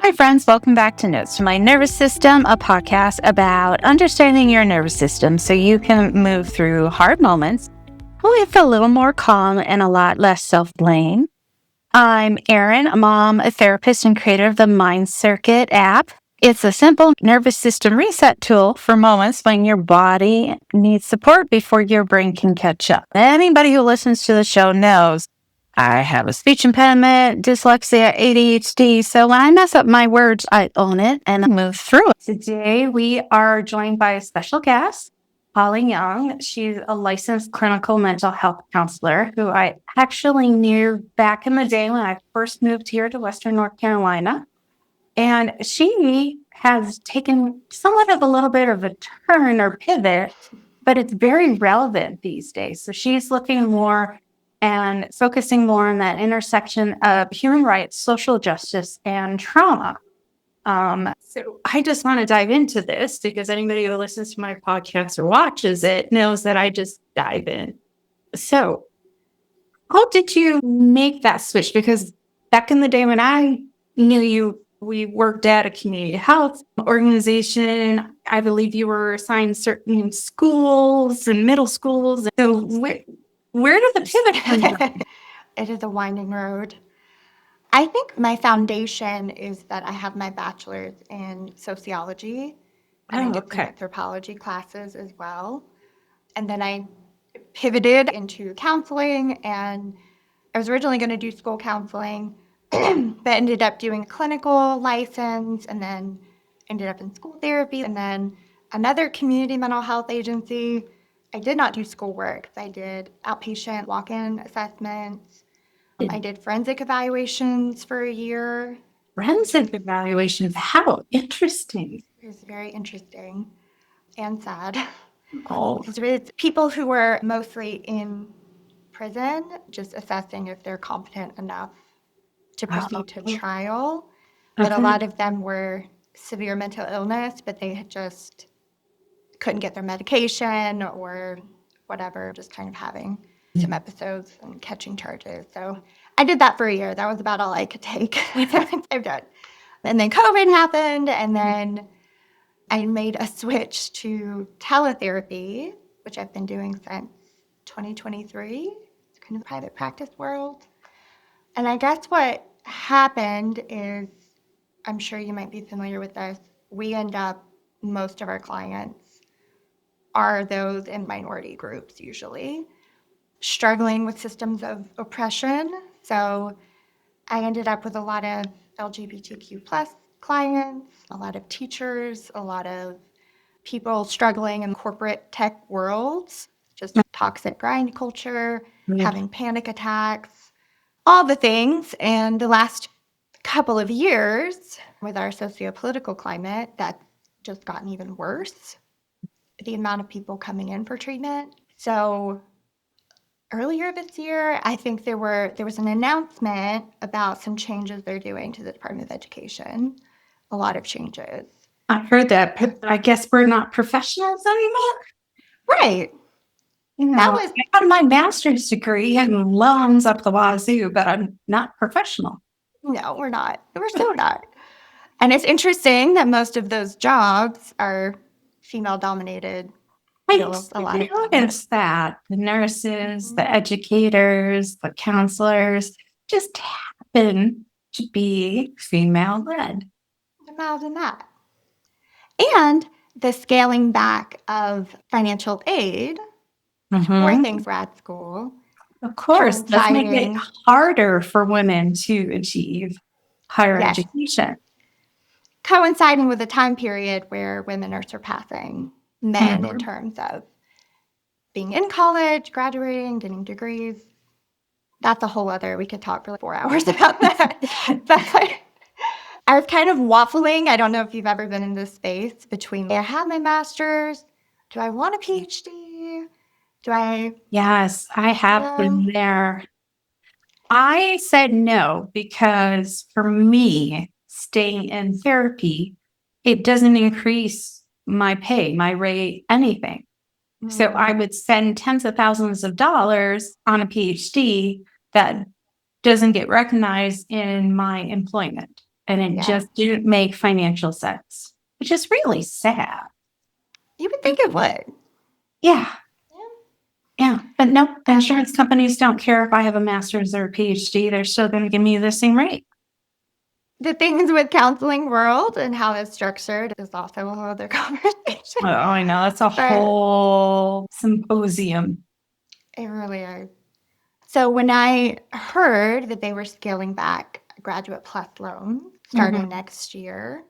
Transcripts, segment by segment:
Hi, friends. Welcome back to Notes from My Nervous System, a podcast about understanding your nervous system so you can move through hard moments with a little more calm and a lot less self-blame. I'm Erin, a mom, a therapist, and creator of the Mind Circuit app. It's a simple nervous system reset tool for moments when your body needs support before your brain can catch up. Anybody who listens to the show knows I have a speech impediment, dyslexia, ADHD. So when I mess up my words, I own it and I move through it. Today, we are joined by a special guest, Holly Young. She's a licensed clinical mental health counselor who I actually knew back in the day when I first moved here to Western North Carolina. And she has taken somewhat of a little bit of a turn or pivot, but it's very relevant these days. So she's looking more and focusing more on that intersection of human rights, social justice, and trauma. So I just want to dive into this because anybody who listens to my podcast or watches it knows that I just dive in. So how did you make that switch? Because back in the day when I knew you, we worked at a community health organization. I believe you were assigned certain schools and middle schools. So where did the pivot come from? It is a winding road. I think my foundation is that I have my bachelor's in sociology and I did some anthropology classes as well. And then I pivoted into counseling, and I was originally going to do school counseling, but ended up doing a clinical license and then ended up in school therapy and then another community mental health agency. I did not do schoolwork. I did outpatient walk-in assessments. I did forensic evaluations for a year. Forensic evaluations. How interesting. It was very interesting and sad. Oh, Because it's people who were mostly in prison, just assessing if they're competent enough to proceed to trial. But a lot of them were severe mental illness, but they had just couldn't get their medication or whatever, just kind of having some episodes and catching charges. So I did that for a year. That was about all I could take. I'm done. And then COVID happened, and then I made a switch to teletherapy, which I've been doing since 2023. It's kind of the private practice world. And I guess what happened is, I'm sure you might be familiar with this, we end up, most of our clients are those in minority groups usually, struggling with systems of oppression. So I ended up with a lot of LGBTQ plus clients, a lot of teachers, a lot of people struggling in corporate tech worlds, just toxic grind culture, having panic attacks, all the things. And the last couple of years with our socio-political climate, that's just gotten even worse, the amount of people coming in for treatment. So earlier this year, I think there was an announcement about some changes they're doing to the Department of Education. A lot of changes. I heard that, but I guess we're not professionals anymore. Right. That was I got my master's degree and loans up the wazoo, but I'm not professional. No, we're not. We're still not. And it's interesting that most of those jobs are female dominated. I noticed that the nurses, the educators, the counselors just happen to be female led. Imagine that. And the scaling back of financial aid for things grad school. Of course, that's making it harder for women to achieve higher education. Coinciding with a time period where women are surpassing men in terms of being in college, graduating, getting degrees. That's a whole other, we could talk for like 4 hours about that. But I was kind of waffling. I don't know if you've ever been in this space between, I have my master's, do I want a PhD? Yes, I have been there. I said no because for me, staying in therapy, it doesn't increase my pay, my rate, anything. So I would spend tens of thousands of dollars on a PhD that doesn't get recognized in my employment. and it Yeah. just didn't make financial sense, which is really sad. You would think it would. Yeah. Yeah. But nope, the insurance companies don't care if I have a master's or a PhD. They're still going to give me the same rate. The things with counseling world and how it's structured is also a whole other conversation. Oh, I know. That's a But whole symposium. it really is. So when I heard that they were scaling back Graduate Plus loans starting next year,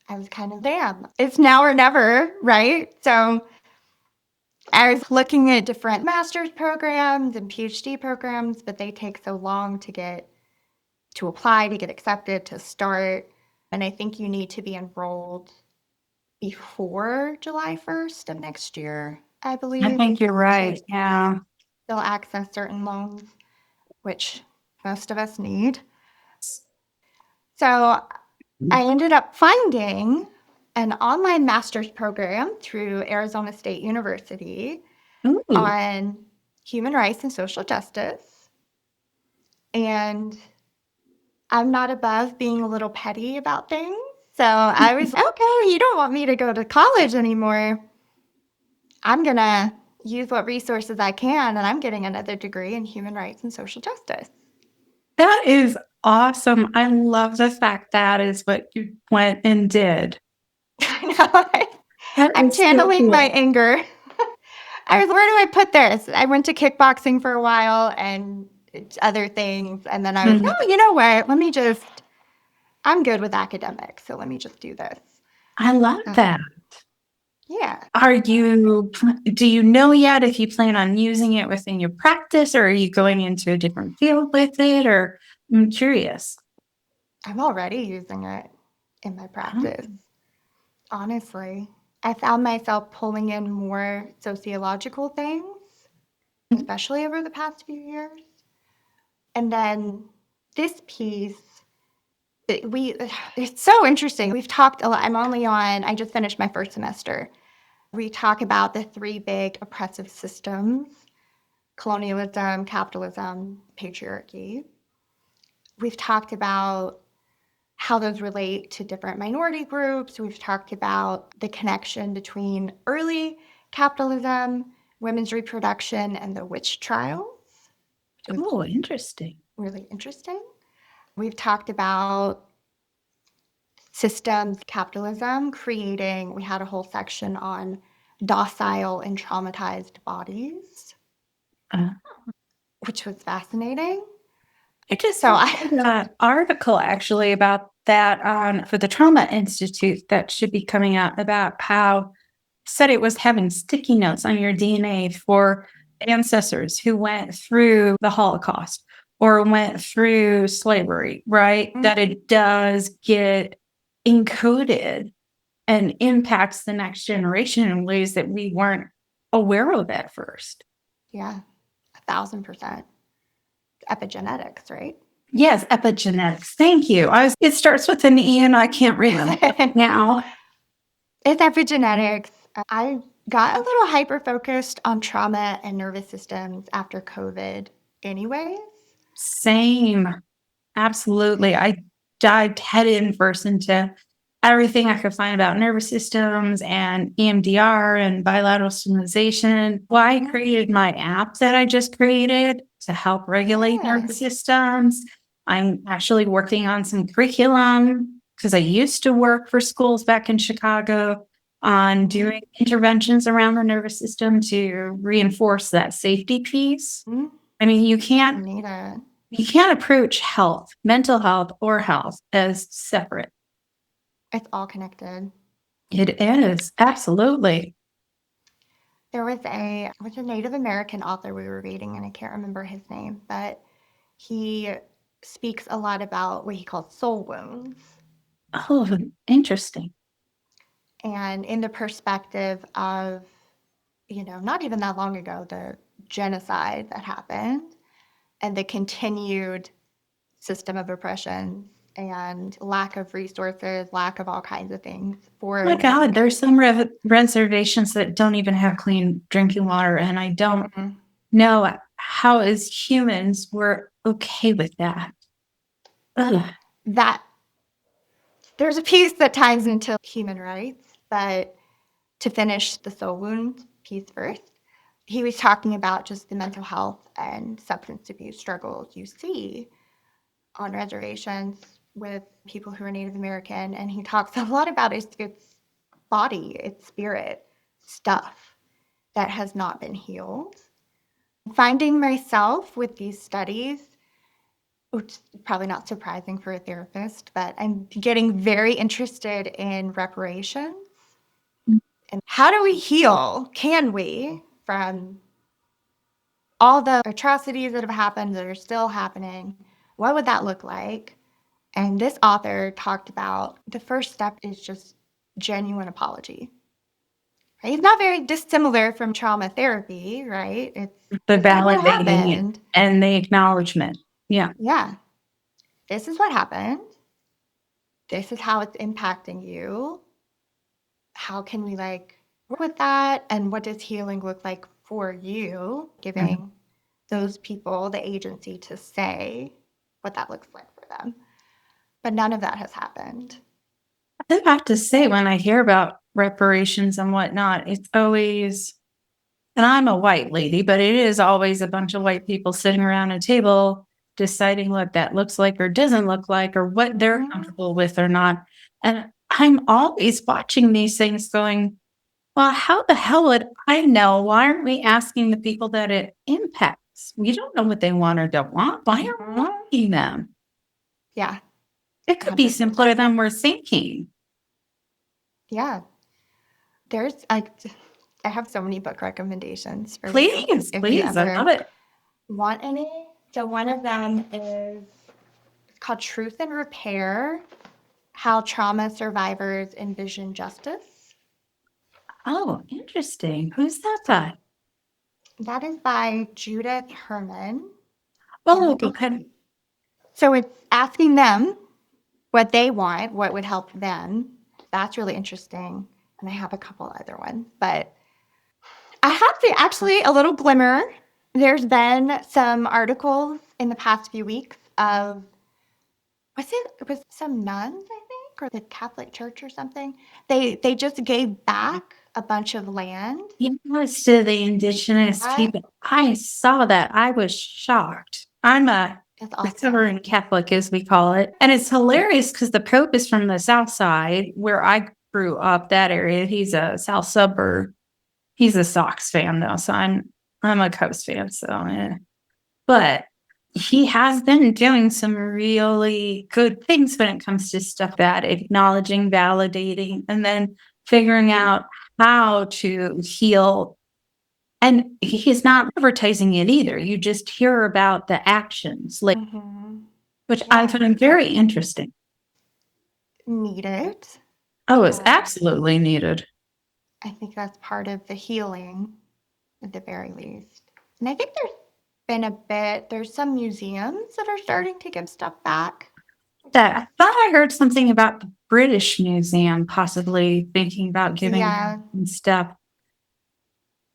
I was kind of, damn, it's now or never, right? So I was looking at different master's programs and PhD programs, but they take so long to apply, to get accepted, to start. And I think you need to be enrolled before July 1st of next year, I believe. I think you're right. Yeah. They'll access certain loans, which most of us need. So I ended up finding an online master's program through Arizona State University Ooh. on human rights and social justice. And I'm not above being a little petty about things. So I was, okay, you don't want me to go to college anymore. I'm going to use what resources I can, and I'm getting another degree in human rights and social justice. That is awesome. I love the fact that is what you went and did. I know. I'm channeling my anger. I was, where do I put this? I went to kickboxing for a while and other things. And then I was, oh, you know what? I'm good with academics. So let me just do this. I love that. Yeah. Do you know yet if you plan on using it within your practice, or are you going into a different field with it? Or I'm curious. I'm already using it in my practice. Honestly, I found myself pulling in more sociological things, especially over the past few years. And then this piece, it's so interesting. We've talked a lot. I just finished my first semester. We talk about the three big oppressive systems: colonialism, capitalism, patriarchy. We've talked about how those relate to different minority groups. We've talked about the connection between early capitalism, women's reproduction, and the witch trials. Oh, interesting. Really interesting. We've talked about systems capitalism creating, we had a whole section on docile and traumatized bodies, which was fascinating. I just saw an article actually about that for the Trauma Institute that should be coming out about how said it was having sticky notes on your DNA for ancestors who went through the Holocaust or went through slavery, right? That it does get encoded and impacts the next generation in ways that we weren't aware of at first. Yeah, 1,000%. Epigenetics, right? Yes, epigenetics. Thank you. It starts with an E and I can't remember now. It's epigenetics. I got a little hyper-focused on trauma and nervous systems after COVID anyways. Same. Absolutely. I dived head in first into everything I could find about nervous systems and EMDR and bilateral stimulation. Why I created my app that I just created to help regulate nervous systems. I'm actually working on some curriculum because I used to work for schools back in Chicago on doing interventions around the nervous system to reinforce that safety piece. I mean, you can't approach health, mental health or health as separate. It's all connected. It is. Absolutely. There was a Native American author we were reading, and I can't remember his name, but he speaks a lot about what he calls soul wounds. Oh, interesting. And in the perspective of, not even that long ago, the genocide that happened and the continued system of oppression and lack of resources, lack of all kinds of things. Oh my God, there's some reservations that don't even have clean drinking water, and I don't know how, as humans, we're okay with that. Ugh. That There's a piece that ties into human rights, but to finish the soul wound piece first, he was talking about just the mental health and substance abuse struggles you see on reservations with people who are Native American. And he talks a lot about its body, its spirit stuff that has not been healed. Finding myself with these studies, which is probably not surprising for a therapist, but I'm getting very interested in reparations. And how do we heal? Can we from all the atrocities that have happened that are still happening? What would that look like? And this author talked about the first step is just genuine apology. Right? It's not very dissimilar from trauma therapy, right? It's The this is what validating happened. and the acknowledgement. Yeah. Yeah, this is what happened. This is how it's impacting you. How can we like work with that? And what does healing look like for you? Giving those people the agency to say what that looks like for them. But none of that has happened. I have to say, when I hear about reparations and whatnot, it's always, and I'm a white lady, but it is always a bunch of white people sitting around a table deciding what that looks like or doesn't look like or what they're comfortable with or not. And I'm always watching these things going, well, how the hell would I know? Why aren't we asking the people that it impacts? We don't know what they want or don't want. Why aren't we asking them? Yeah. It could be simpler than we're thinking. Yeah. I have so many book recommendations for you. Please, if please. you ever I love it. want any. So one of them is called Truth and Repair: How Trauma Survivors Envision Justice. Oh, interesting. Who's that by? That is by Judith Herman. Oh, okay. So it's asking them what they want, what would help them. That's really interesting. And I have a couple other ones, but I have to actually a little glimmer. There's been some articles in the past few weeks of it was some nuns, I think, or the Catholic Church or something. They just gave back a bunch of land. Yes, to the indigenous people. I saw that. I was shocked. I'm a That's awesome. recovering Catholic, as we call it. And it's hilarious because the Pope is from the South Side, where I grew up, that area. He's a South suburb. He's a Sox fan, though. So I'm a Cubs fan. So, but he has been doing some really good things when it comes to stuff that acknowledging, validating, and then figuring out how to heal. And he's not advertising it either. You just hear about the actions, like, which I find very interesting. Needed. Oh, it's absolutely needed. I think that's part of the healing, at the very least. And I think there's some museums that are starting to give stuff back. That I thought I heard something about the British Museum possibly thinking about giving stuff.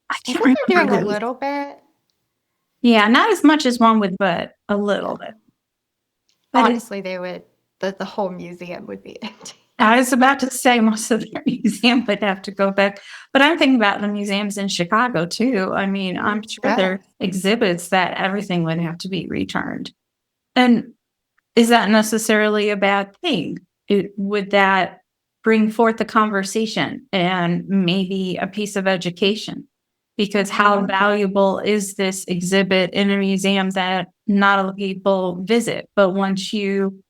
I I can't think they're doing remember. a little bit. Yeah, not as much as one would, but a little bit. But honestly, they would. The whole museum would be empty. I was about to say most of their museum would have to go back, but I'm thinking about the museums in Chicago too. I mean, I'm sure there are exhibits that everything would have to be returned. And is that necessarily a bad thing? Would that bring forth a conversation and maybe a piece of education? Because how valuable is this exhibit in a museum that not a lot of people visit? But once you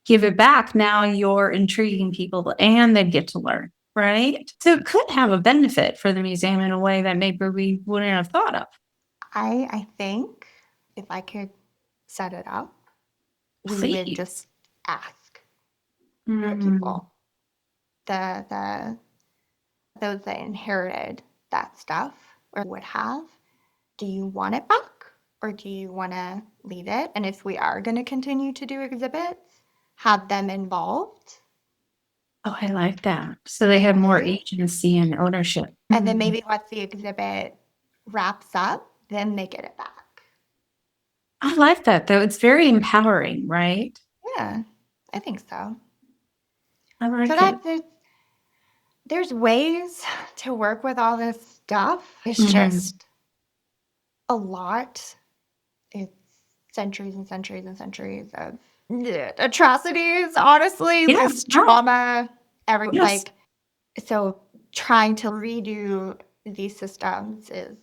give it back, now you're intriguing people and they get to learn, right? So it could have a benefit for the museum in a way that maybe we wouldn't have thought of. I think if I could set it up, we would just ask the people, the those that inherited that stuff or would have, do you want it back or do you want to leave it? And if we are going to continue to do exhibits, have them involved. Oh, I like that. So they have more agency and ownership. And then maybe once the exhibit wraps up, then they get it back. I like that, though. It's very empowering, right? Yeah, I think so. I like So it. there's ways to work with all this stuff. It's Mhm. just a lot. It's centuries and centuries and centuries of atrocities, honestly, Yeah. this trauma, Yes. so trying to redo these systems is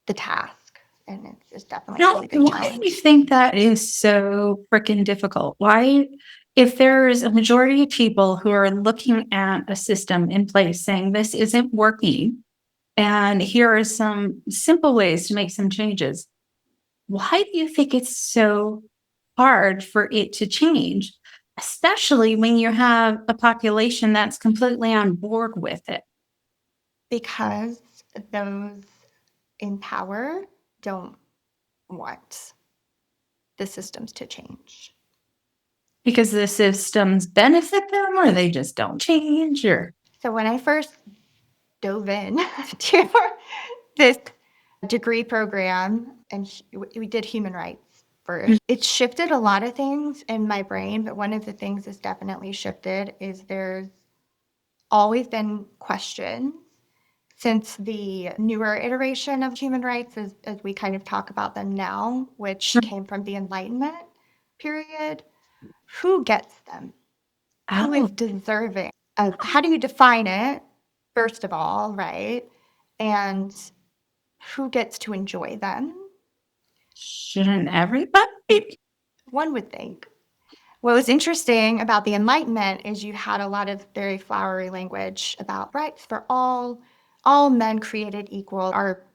the task, and it's definitely a Now, really big why do you challenge. think that is so freaking difficult? Why, if there is a majority of people who are looking at a system in place saying this isn't working, and here are some simple ways to make some changes, why do you think it's so hard for it to change, especially when you have a population that's completely on board with it? Because those in power don't want the systems to change. Because the systems benefit them, or they just don't change, or So when I first dove in to this degree program, and we did human rights first, it shifted a lot of things in my brain, but one of the things that's definitely shifted is there's always been questions since the newer iteration of human rights, as we kind of talk about them now, which came from the Enlightenment period. Who gets them? Who is oh, deserving? How do you define it, first of all, right? And who gets to enjoy them? shouldn't everybody? One would think. What was interesting about the Enlightenment is you had a lot of very flowery language about rights for all men created equal.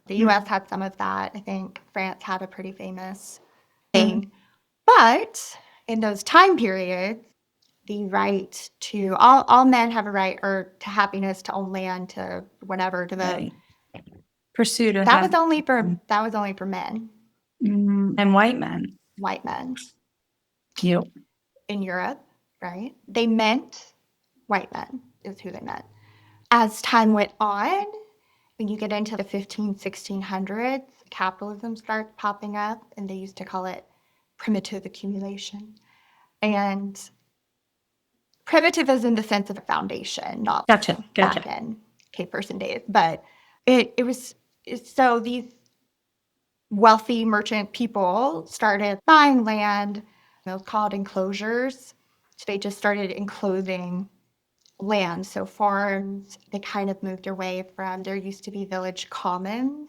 The US had some of that. I think France had a pretty famous thing. But in those time periods, the right to all men have a right or to happiness, to own land, to whatever, to vote. Right. Pursuit of That was only for men, and white men. white men Yep. in Europe, right? They meant white men is who they meant. As time went on, when you get into the 1600s, capitalism starts popping up, and they used to call it primitive accumulation. And primitive is in the sense of a foundation, not Gotcha. back in cave person days. But it was so these wealthy merchant people started buying land, called enclosures. So they just started enclosing land. So farms, they kind of moved away from, there used to be village commons.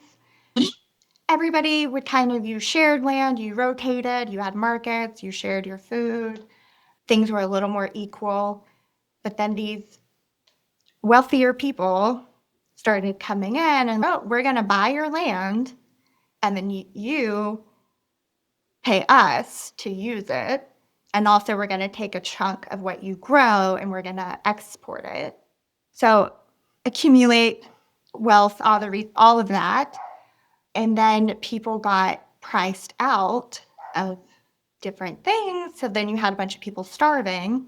Everybody would you shared land, you rotated, you had markets, you shared your food. Things were a little more equal. But then these wealthier people started coming in and, oh, we're going to buy your land, and then you pay us to use it. And also, we're going to take a chunk of what you grow and we're going to export it. So, accumulate wealth, all of that. And then people got priced out of different things. So then you had a bunch of people starving.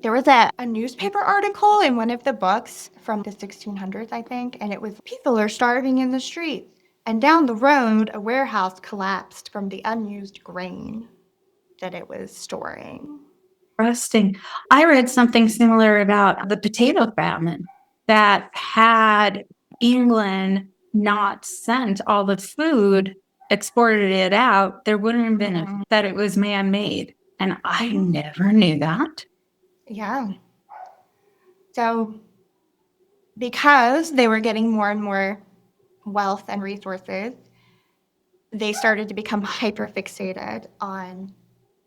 There was a newspaper article in one of the books from the 1600s, I think, and it was people are starving in the streets. And down the road, a warehouse collapsed from the unused grain that it was storing. Interesting. I read something similar about the potato famine that had England not sent all the food, exported it out, there wouldn't have been that it was man-made. And I never knew that. Yeah. So, because they were getting more and more wealth and resources, they started to become hyperfixated on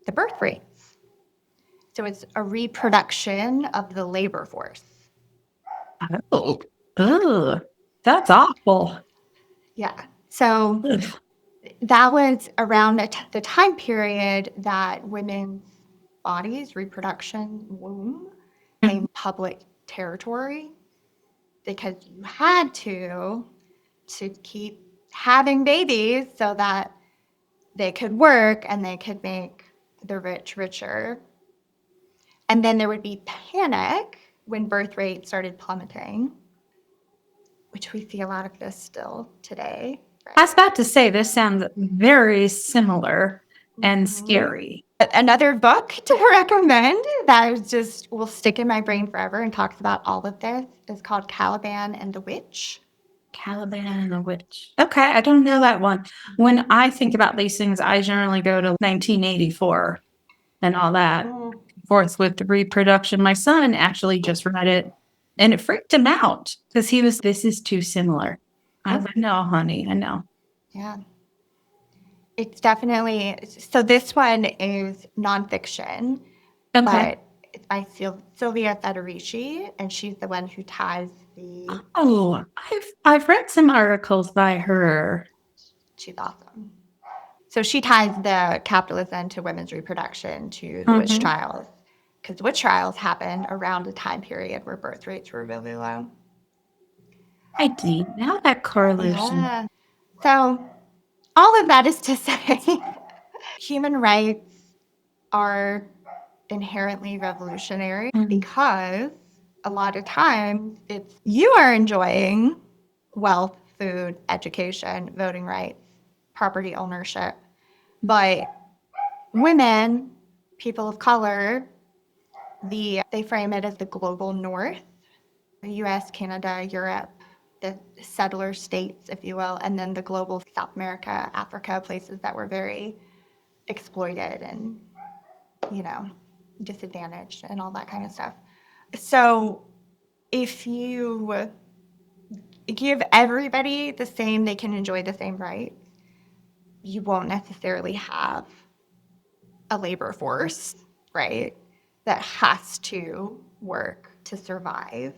the birth rates. So, it's a reproduction of the labor force. Oh, ugh, that's awful. Yeah. So, Ugh. that was around the time period that women's bodies, reproduction, womb, became public territory because you had to keep having babies so that they could work and they could make the rich richer. And then there would be panic when birth rate started plummeting, which we see a lot of this still today. I was about to say, this sounds very similar and scary. Another book to recommend that just will stick in my brain forever and talks about all of this is called Caliban and the Witch. Caliban and the Witch. Okay, I don't know that one. When I think about these things, I generally go to 1984 and all that. Forth with the reproduction. My son actually just read it and it freaked him out because this is too similar. I was like, no, honey, I know. Yeah. It's definitely, so this one is nonfiction, Okay. but I feel Sylvia Federici, and she's the one who ties the, Oh, I've read some articles by her. she's awesome. So she ties the capitalism to women's reproduction to the witch Mhm. trials, because witch trials happened around a time period where birth rates were really low. I do. Now that correlation. Yeah. So all of that is to say, human rights are inherently revolutionary because a lot of times it's you are enjoying wealth, food, education, voting rights, property ownership. But women, people of color, they frame it as the global north, the US, Canada, Europe, the settler states, if you will, and then the global South America, Africa, places that were very exploited and, you know, disadvantaged and all that kind of stuff. So if you give everybody the same, they can enjoy the same rights, you won't necessarily have a labor force, right, that has to work to survive.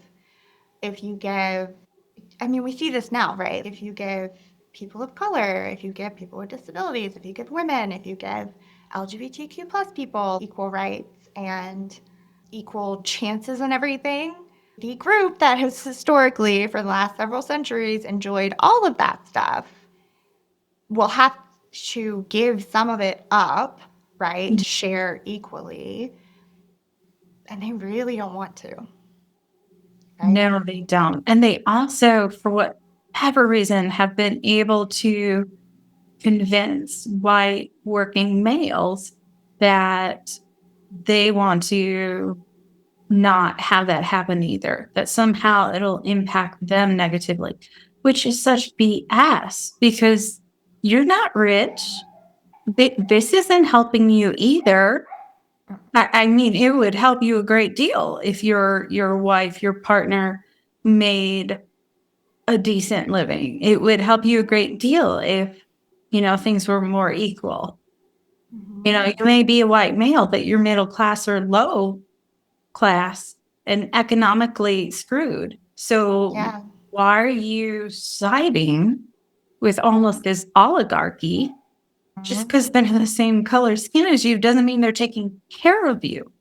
If you give, I mean, we see this now, right? If you give people of color, if you give people with disabilities, if you give women, if you give LGBTQ plus people equal rights and equal chances and everything, the group that has historically, for the last several centuries, enjoyed all of that stuff will have to give some of it up, right? Share equally. And they really don't want to, right? No, they don't. And they also, for whatever reason, have been able to convince white working males that they want to not have that happen either, that somehow it'll impact them negatively, which is such BS because you're not rich. This isn't helping you either. I mean, it would help you a great deal if your wife, your partner made a decent living. It would help you a great deal if, things were more equal. You may be a white male, but you're middle class or low class and economically screwed. So Yeah. why are you siding with almost this oligarchy? Just because they're the same color skin as you doesn't mean they're taking care of you.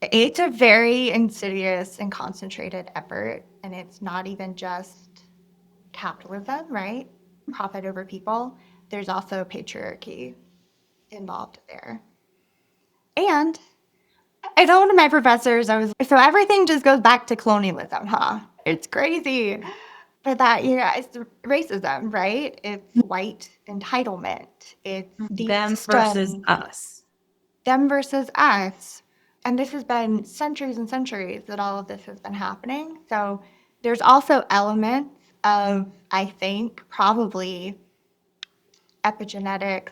It's a very insidious and concentrated effort, and it's not even just capitalism, right? Profit over people. There's also patriarchy involved there. And I told one of my professors, I was so everything just goes back to colonialism, huh? It's crazy. But that, it's racism, right? It's white entitlement. It's the Them versus system, us. them versus us. And this has been centuries and centuries that all of this has been happening. So there's also elements of, I think, probably epigenetics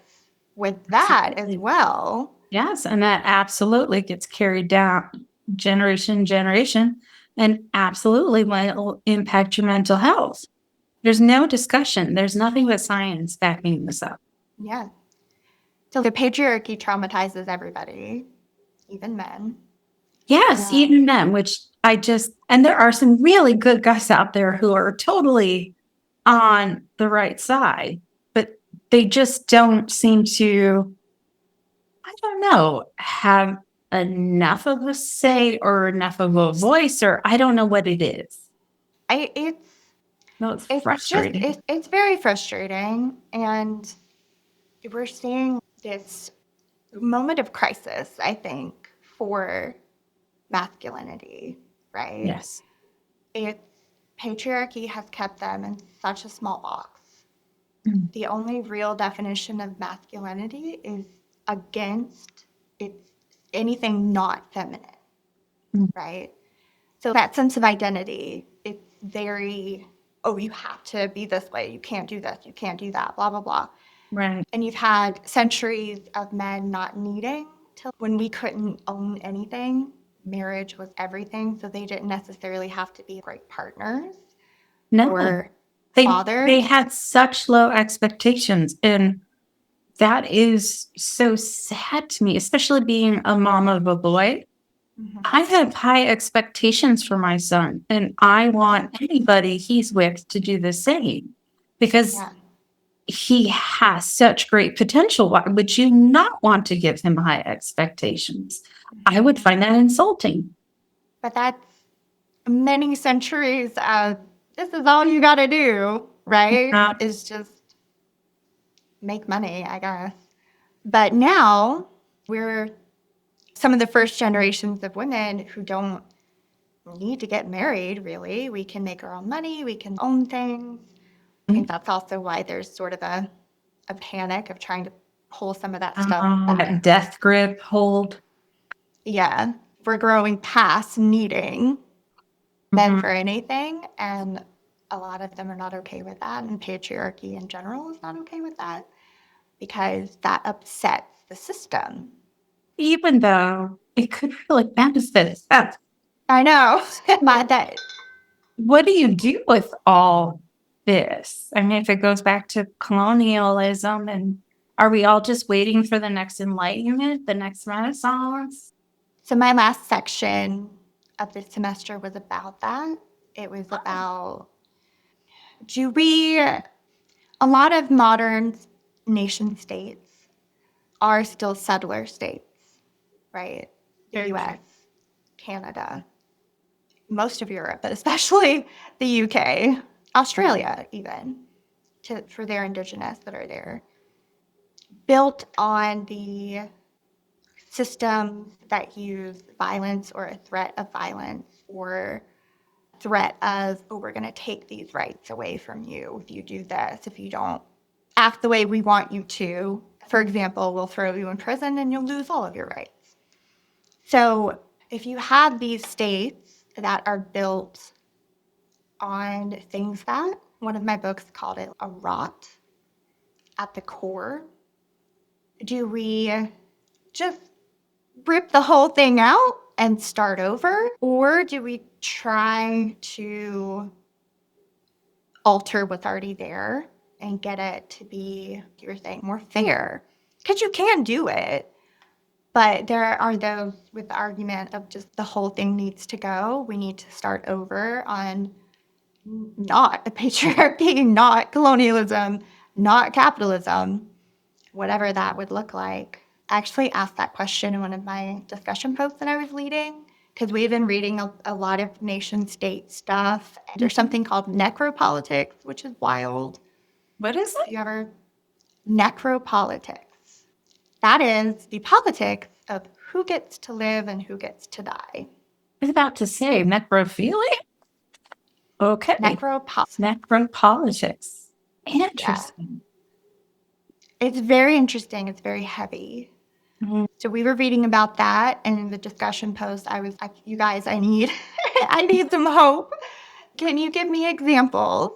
with that as well. Yes, and that absolutely gets carried down generation to generation and absolutely will impact your mental health. There's no discussion. There's nothing but science backing this up. Yeah. So the patriarchy traumatizes everybody, even men. Yes, Yeah. even them, and there are some really good guys out there who are totally on the right side, but they just don't seem to, I don't know, have enough of a say or enough of a voice, or I don't know what it is. I it's No, it's it's just frustrating. it's very frustrating, and we're seeing this moment of crisis, I think, for masculinity, right? Yes. It's patriarchy has kept them in such a small box. Mm. The only real definition of masculinity is against it's anything not feminine, Mm. right? So that sense of identity, it's very, oh, you have to be this way. You can't do this. You can't do that, blah, blah, blah. Right. And you've had centuries of men not needing to, when we couldn't own anything, marriage was everything. So they didn't necessarily have to be great partners No, or they fathers. had such low expectations, and that is so sad to me, especially being a mom of a boy. I have high expectations for my son, and I want anybody he's with to do the same because Yeah. he has such great potential. Why would you not want to give him high expectations? I would find that insulting. But that's many centuries of this is all you got to do, right? Uh, Is just make money, I guess. But now we're some of the first generations of women who don't need to get married, really. We can make our own money, we can own things. I think that's also why there's sort of a panic of trying to pull some of that stuff that back. death grip hold. Yeah, we're growing past needing men Mhm. for anything, and a lot of them are not okay with that, and patriarchy in general is not okay with that because that upsets the system. Even though it could really benefit us. I know. That What do you do with all this? I mean, if it goes back to colonialism, and are we all just waiting for the next enlightenment, the next renaissance? So my last section of the semester was about that. It was about do we a lot of modern nation states are still settler states, right? The Very US, Canada, most of Europe, but especially the UK, Australia even, for their indigenous that are there, built on the systems that use violence or a threat of violence or threat of, oh, we're going to take these rights away from you if you do this, if you don't act the way we want you to. For example, we'll throw you in prison and you'll lose all of your rights. So if you have these states that are built on things that, one of my books called it a rot at the core, do we just rip the whole thing out and start over? Or do we try to alter what's already there and get it to be, you're saying, more fair? Because you can do it. But there are those with the argument of just the whole thing needs to go. We need to start over on not a patriarchy, not colonialism, not capitalism, whatever that would look like. I actually asked that question in one of my discussion posts that I was leading because we've been reading a lot of nation state stuff. There's something called necropolitics, which is wild. What is Have it? you ever? Necropolitics. That is the politics of who gets to live and who gets to die. I was about to say necrophilia. Okay, Necropolitics. necropolitics. Yeah. Interesting. It's very interesting. It's very heavy. Mhm. So we were reading about that, and in the discussion post, I was like, "You guys, I need, I need some hope. Can you give me examples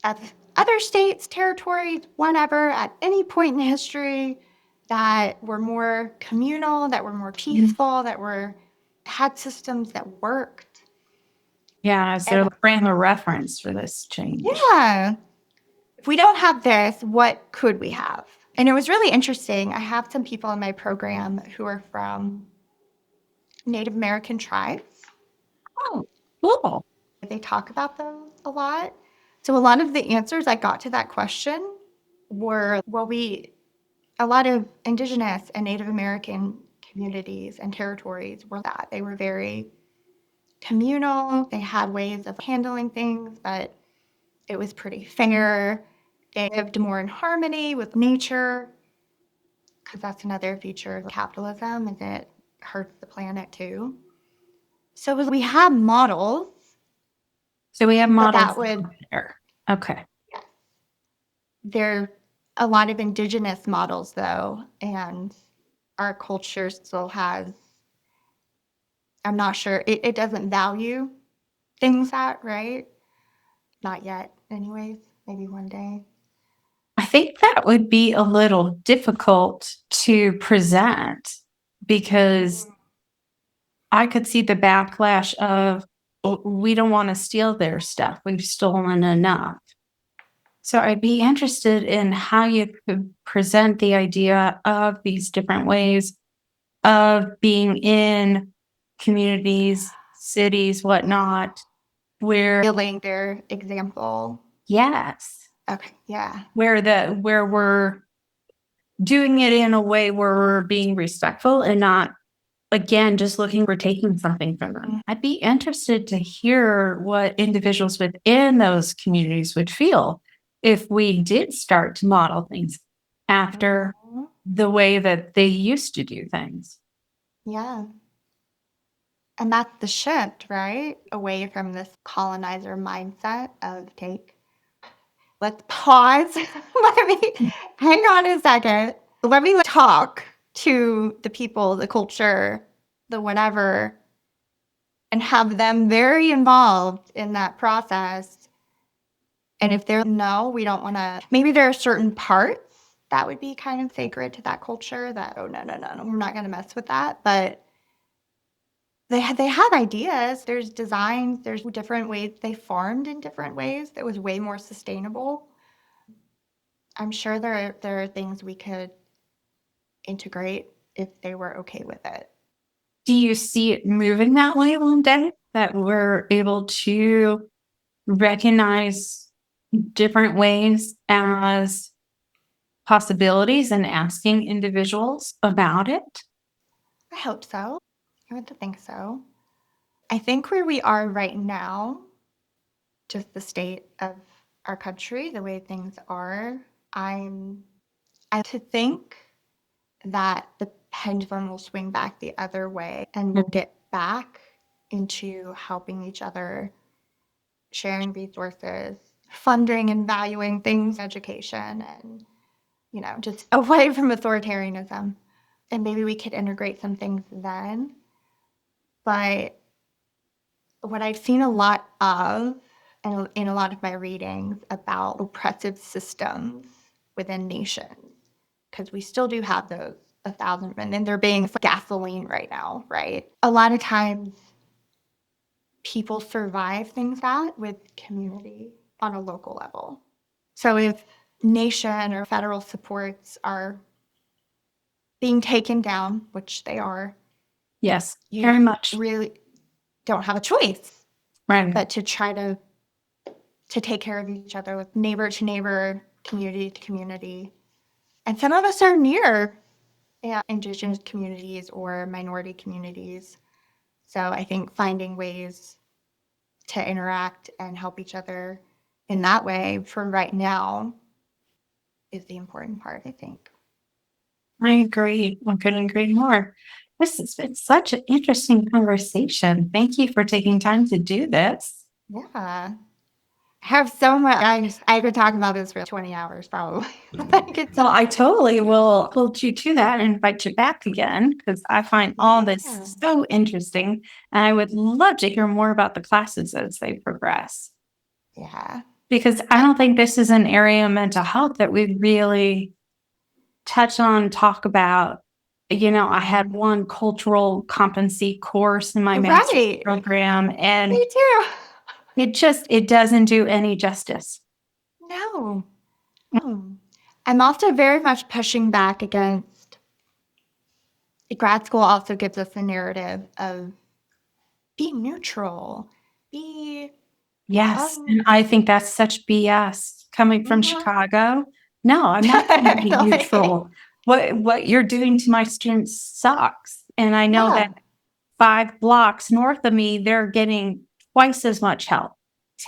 of other states, territories, whatever, at any point in history that were more communal, that were more peaceful, that were had systems that worked?" Yeah, is there And a frame of reference for this change? yeah, if we don't have this, what could we have? And it was really interesting. I have some people in my program who are from Native American tribes. Oh, cool. They talk about those a lot. So a lot of the answers I got to that question were, well, a lot of Indigenous and Native American communities and territories were that. They were very communal. They had ways of handling things, but it was pretty fair. They lived more in harmony with nature, because that's another feature of capitalism, and it hurts the planet too. So we have models, So we have but models that would, there. Okay. there are a lot of indigenous models though, and our culture still has, I'm not sure, it doesn't value things that, right? Not yet, anyways. Maybe one day. I think that would be a little difficult to present because I could see the backlash of, "Oh, we don't want to steal their stuff. We've stolen enough." So I'd be interested in how you could present the idea of these different ways of being in communities, cities, whatnot, where Feeling their example. yes, Okay, yeah. where we're doing it in a way where we're being respectful and not again just looking for taking something from them. I'd be interested to hear what individuals within those communities would feel if we did start to model things after Mhm. the way that they used to do things. Yeah. And that's the shift, right? Away from this colonizer mindset of take. Let's pause. Let me hang on a second. Let me talk to the people, the culture, the whatever, and have them very involved in that process. And if they're no, we don't want to, maybe there are certain parts that would be kind of sacred to that culture that, oh, no, we're not going to mess with that. But they had ideas. There's designs. There's different ways they farmed in different ways that was way more sustainable. I'm sure there are things we could integrate if they were okay with it. Do you see it moving that way one day? That we're able to recognize different ways as possibilities and asking individuals about it? I hope so. I would think so. I think where we are right now, just the state of our country, the way things are, I to think that the pendulum will swing back the other way and we'll get back into helping each other, sharing resources, funding and valuing things, education, and, just away from authoritarianism. And maybe we could integrate some things then. But what I've seen a lot of, and in a lot of my readings about oppressive systems within nations, because we still do have those 1,000 men, and they're being gasoline right now, right? A lot of times people survive things that with community on a local level. So if nation or federal supports are being taken down, which they are, Yes, you very much. really don't have a choice Right. but to try to take care of each other with neighbor to neighbor, community to community. And some of us are near indigenous communities or minority communities. So I think finding ways to interact and help each other in that way for right now is the important part, I think. I agree. I couldn't agree more. This has been such an interesting conversation. Thank you for taking time to do this. Yeah. I have so much. I could talk about this for 20 hours probably. So I totally will hold you to that and invite you back again because I find all Yeah. this so interesting. And I would love to hear more about the classes as they progress. Yeah. Because I don't think this is an area of mental health that we really touch on, talk about. I had one cultural competency course in my master's Right. program, and Me too. it doesn't do any justice. No. I'm also very much pushing back against grad school also gives us a narrative of be neutral, be Yes, and I think that's such BS coming from Chicago. No, I'm not going to be Like, neutral. What you're doing to my students sucks, and I know yeah. that 5 blocks north of me, they're getting twice as much help,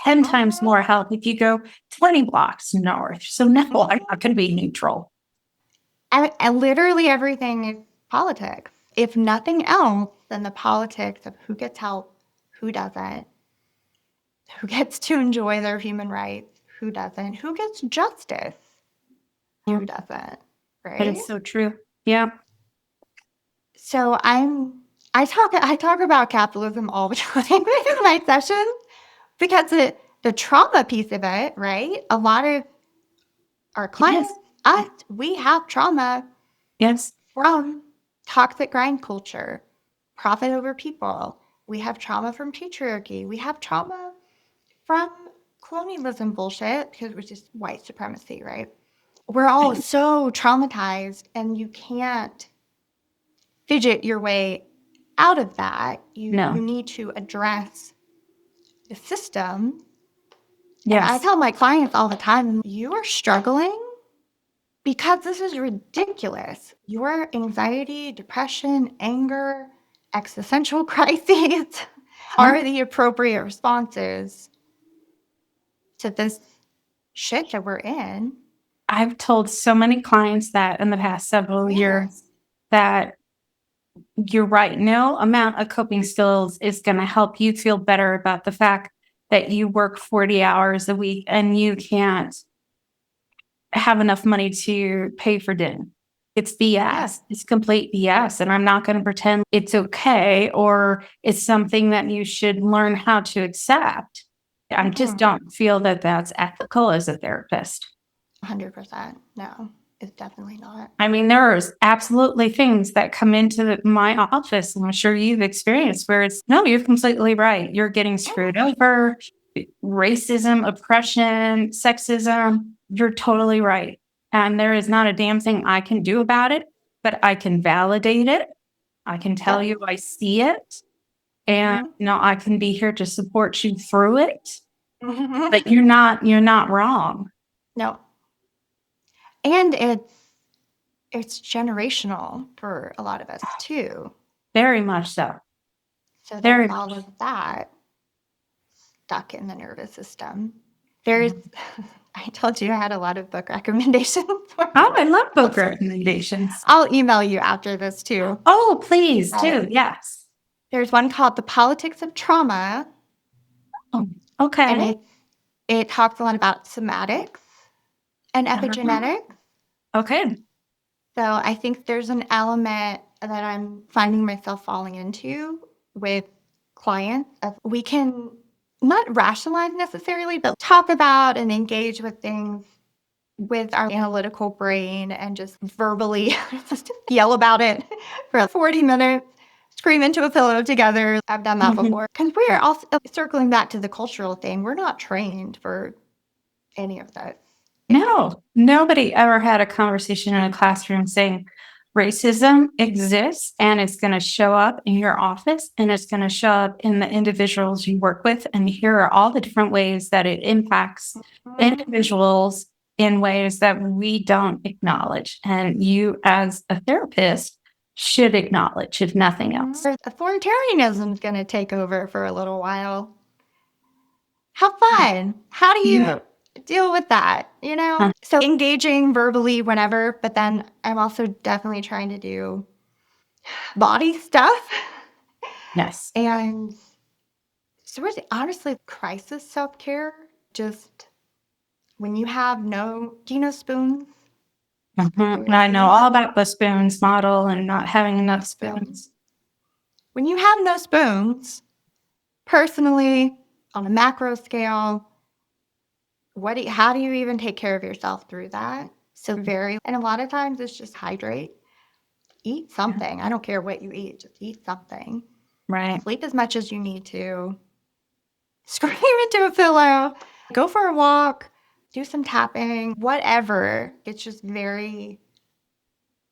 10 times more help if you go 20 blocks north. So no, I'm not going to be neutral. And literally everything is politics. If nothing else, then the politics of who gets help, who doesn't, who gets to enjoy their human rights, who doesn't, who gets justice, who doesn't, That right? is so true. Yeah. So I talk about capitalism all the time in my sessions because the trauma piece of it, right? A lot of our clients, we have trauma Yes. from toxic grind culture, profit over people. We have trauma from patriarchy. We have trauma from colonialism bullshit because it was just white supremacy, right? We're all so traumatized, and you can't fidget your way out of that. You need to address the system. And I tell my clients all the time, you are struggling because this is ridiculous. Your anxiety, depression, anger, existential crises are the appropriate responses to this shit that we're in. I've told so many clients that in the past several years that you're right. No amount of coping skills is going to help you feel better about the fact that you work 40 hours a week and you can't have enough money to pay for dinner. It's BS. Yes. It's complete BS. And I'm not going to pretend it's okay or it's something that you should learn how to accept. I just don't feel that that's ethical as a therapist. 100%. No, it's definitely not. I mean, there's absolutely things that come into my office, and I'm sure you've experienced where it's, no, you're completely right. You're getting screwed over. Racism, oppression, sexism, you're totally right. And there is not a damn thing I can do about it, but I can validate it. I can tell you I see it. And I can be here to support you through it. But you're not wrong. No. And it's generational for a lot of us too. Very much so. So there's all of that stuck in the nervous system. There's, I told you I had a lot of book recommendations. I love book recommendations. I'll email you after this too. Oh, please do. Yes. There's one called The Politics of Trauma. Oh, okay. And it talks a lot about somatics and epigenetics. Okay. So I think there's an element that I'm finding myself falling into with clients of we can not rationalize necessarily, but talk about and engage with things with our analytical brain and just verbally just yell about it for 40 minutes, scream into a pillow together. I've done that before. Because we're also circling back to the cultural thing. We're not trained for any of that. No, nobody ever had a conversation in a classroom saying racism exists and it's going to show up in your office and it's going to show up in the individuals you work with. And here are all the different ways that it impacts individuals in ways that we don't acknowledge. And you, as a therapist, should acknowledge, if nothing else. Authoritarianism is going to take over for a little while. How fun. How do you deal with that? So engaging verbally whenever, but then I'm also definitely trying to do body stuff. Yes. And so really, honestly, crisis self-care, just when you have do you know spoons? I know all about the spoons model and not having enough spoons. When you have no spoons, personally, on a macro scale, how do you even take care of yourself through that? So and a lot of times it's just hydrate, eat something. I don't care what you eat, just eat something. Right. Sleep as much as you need to. Scream into a pillow, go for a walk, do some tapping, whatever. It's just very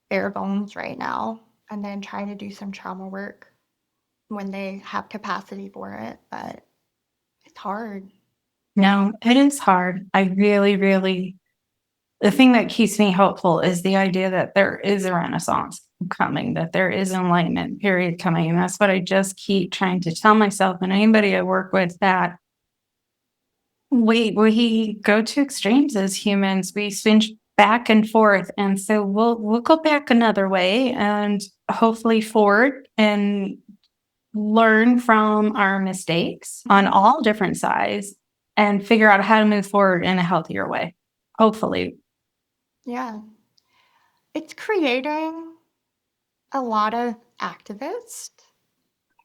bare bones right now. And then trying to do some trauma work when they have capacity for it. But it's hard. No, it is hard. I really, really, the thing that keeps me hopeful is the idea that there is a renaissance coming, that there is an enlightenment period coming. And that's what I just keep trying to tell myself and anybody I work with, that we go to extremes as humans. We swing back and forth. And so we'll go back another way and hopefully forward and learn from our mistakes on all different sides and figure out how to move forward in a healthier way. Hopefully. Yeah. It's creating a lot of activist.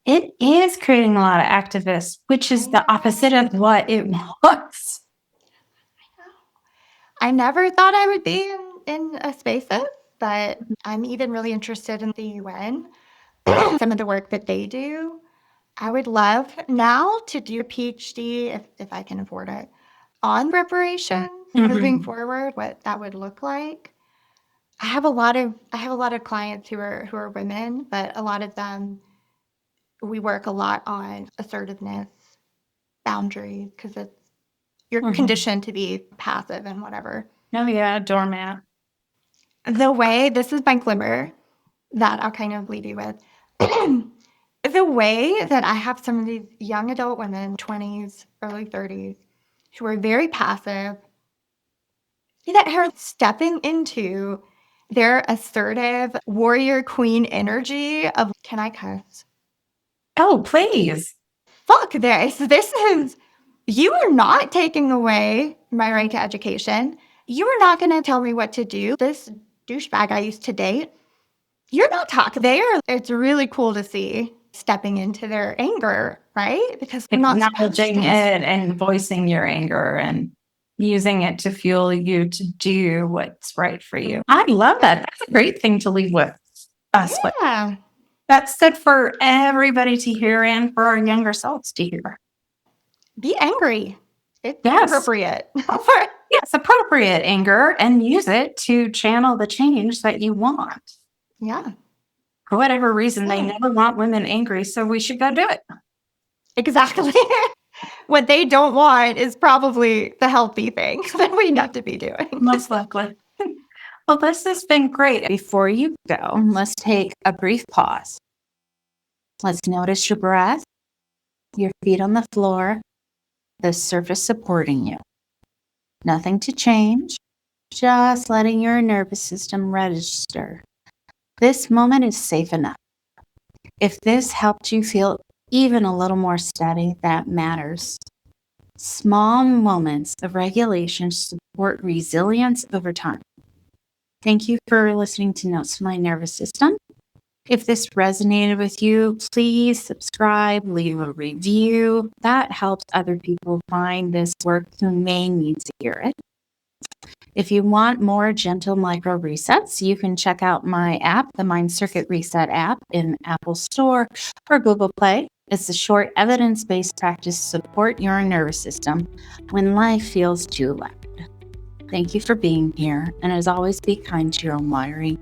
It is creating a lot of activists, which is the opposite of what it was. I never thought I would be in a space, but I'm even really interested in the UN, some of the work that they do. I would love now to do a PhD, if I can afford it, on reparations moving forward, what that would look like. I have a lot of clients who are women, but a lot of them, we work a lot on assertiveness, boundaries, because you're conditioned to be passive and whatever. Oh yeah, doormat. The way, this is my glimmer that I'll kind of leave you with. The way that I have some of these young adult women, 20s, early 30s, who are very passive, that are stepping into their assertive warrior queen energy of, can I cuss? Oh, please. Fuck this. This is, you are not taking away my right to education. You are not going to tell me what to do. This douchebag I used to date, you're not talking there. It's really cool to see stepping into their anger, right? Because we're not acknowledging it and voicing your anger and using it to fuel you to do what's right for you. I love that. That's a great thing to leave with us. Yeah. That's good for everybody to hear and for our younger selves to hear. Be angry. It's appropriate. Yes, appropriate anger, and use it to channel the change that you want. Yeah. For whatever reason, they never want women angry, so we should go do it. Exactly. What they don't want is probably the healthy thing that we need to be doing. Most likely. Well, this has been great. Before you go, let's take a brief pause. Let's notice your breath, your feet on the floor, the surface supporting you. Nothing to change, just letting your nervous system register. This moment is safe enough. If this helped you feel even a little more steady, that matters. Small moments of regulation support resilience over time. Thank you for listening to Notes from My Nervous System. If this resonated with you, please subscribe, leave a review. That helps other people find this work who may need to hear it. If you want more gentle micro resets, you can check out my app, the Mind Circuit Reset app, in Apple Store or Google Play. It's a short evidence-based practice to support your nervous system when life feels too loud. Thank you for being here, and as always, be kind to your own wiring.